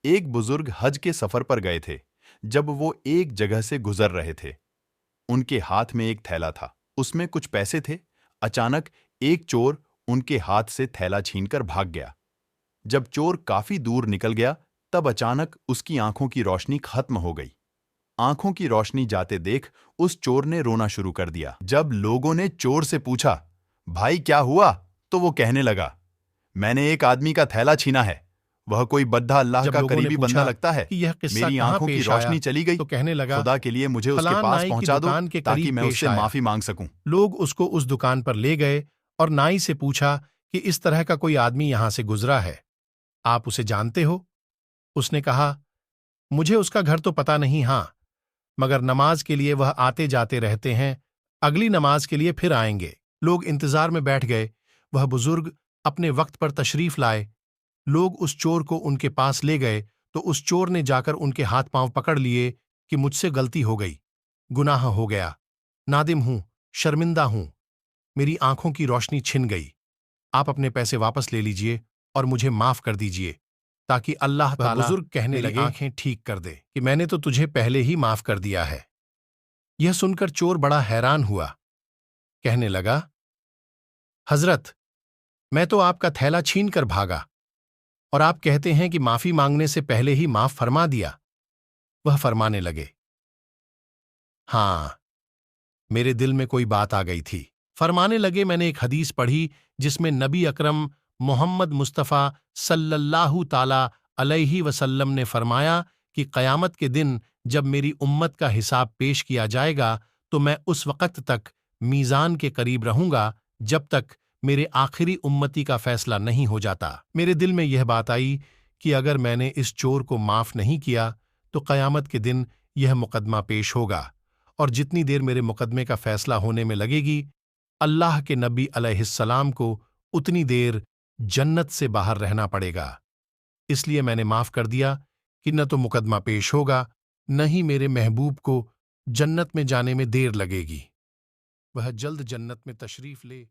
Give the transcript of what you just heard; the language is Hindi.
एक बुजुर्ग हज के सफर पर गए थे। जब वो एक जगह से गुजर रहे थे, उनके हाथ में एक थैला था। उसमें कुछ पैसे थे। अचानक एक चोर उनके हाथ से थैला छीनकर भाग गया। जब चोर काफी दूर निकल गया, तब अचानक उसकी आंखों की रोशनी खत्म हो गई। आंखों की रोशनी जाते देख उस चोर ने रोना शुरू कर दिया। जब लोगों ने चोर से पूछा, भाई क्या हुआ, तो वो कहने लगा, मैंने एक आदमी का थैला छीना है। वह कोई बद्धा अल्लाह जब का लोगों ने करीबी बंदा पूछा लगता है। कि यह किस्सा मेरी कहाँ आंखों की पेश रोशनी आया, चली गई। तो कहने लगा, खुदा के लिए मुझे उसके फलां पास नाई की पहुंचा दो दुकान के ताकि करीब मैं पेश उससे आया। माफी मांग सकूं। लोग उसको उस दुकान पर ले गए और नाई से पूछा कि इस तरह का कोई आदमी यहां से गुजरा है, आप उसे जानते हो? उसने कहा, मुझे उसका घर तो पता नहीं, हां, मगर नमाज के लिए वह आते जाते रहते हैं, अगली नमाज के लिए फिर आएंगे। लोग इंतजार में बैठ गए। वह बुजुर्ग अपने वक्त पर तशरीफ लाए। लोग उस चोर को उनके पास ले गए तो उस चोर ने जाकर उनके हाथ पांव पकड़ लिए कि मुझसे गलती हो गई, गुनाह हो गया, नादिम हूं, शर्मिंदा हूं, मेरी आंखों की रोशनी छिन गई, आप अपने पैसे वापस ले लीजिए और मुझे माफ कर दीजिए, ताकि अल्लाह ताला बुजुर्ग कहने लगे, आंखें ठीक कर दे कि मैंने तो तुझे पहले ही माफ कर दिया है। यह सुनकर चोर बड़ा हैरान हुआ। कहने लगा, हजरत, मैं तो आपका थैला छीन कर भागा और आप कहते हैं कि माफी मांगने से पहले ही माफ फरमा दिया। वह फरमाने लगे, हां, मेरे दिल में कोई बात आ गई थी। फरमाने लगे, मैंने एक हदीस पढ़ी जिसमें नबी अकरम मोहम्मद मुस्तफ़ा सल्लल्लाहु ताला अलैहि वसल्लम ने फरमाया कि क़यामत के दिन जब मेरी उम्मत का हिसाब पेश किया जाएगा तो मैं उस वक़्त तक मीज़ान के करीब रहूंगा जब तक मेरे आखिरी उम्मती का फैसला नहीं हो जाता। मेरे दिल में यह बात आई कि अगर मैंने इस चोर को माफ नहीं किया तो क़यामत के दिन यह मुकदमा पेश होगा और जितनी देर मेरे मुकदमे का फैसला होने में लगेगी, अल्लाह के नबी अलैहिस्सलाम को उतनी देर जन्नत से बाहर रहना पड़ेगा। इसलिए मैंने माफ कर दिया कि न तो मुकदमा पेश होगा, न ही मेरे महबूब को जन्नत में जाने में देर लगेगी। वह जल्द जन्नत में तशरीफ ले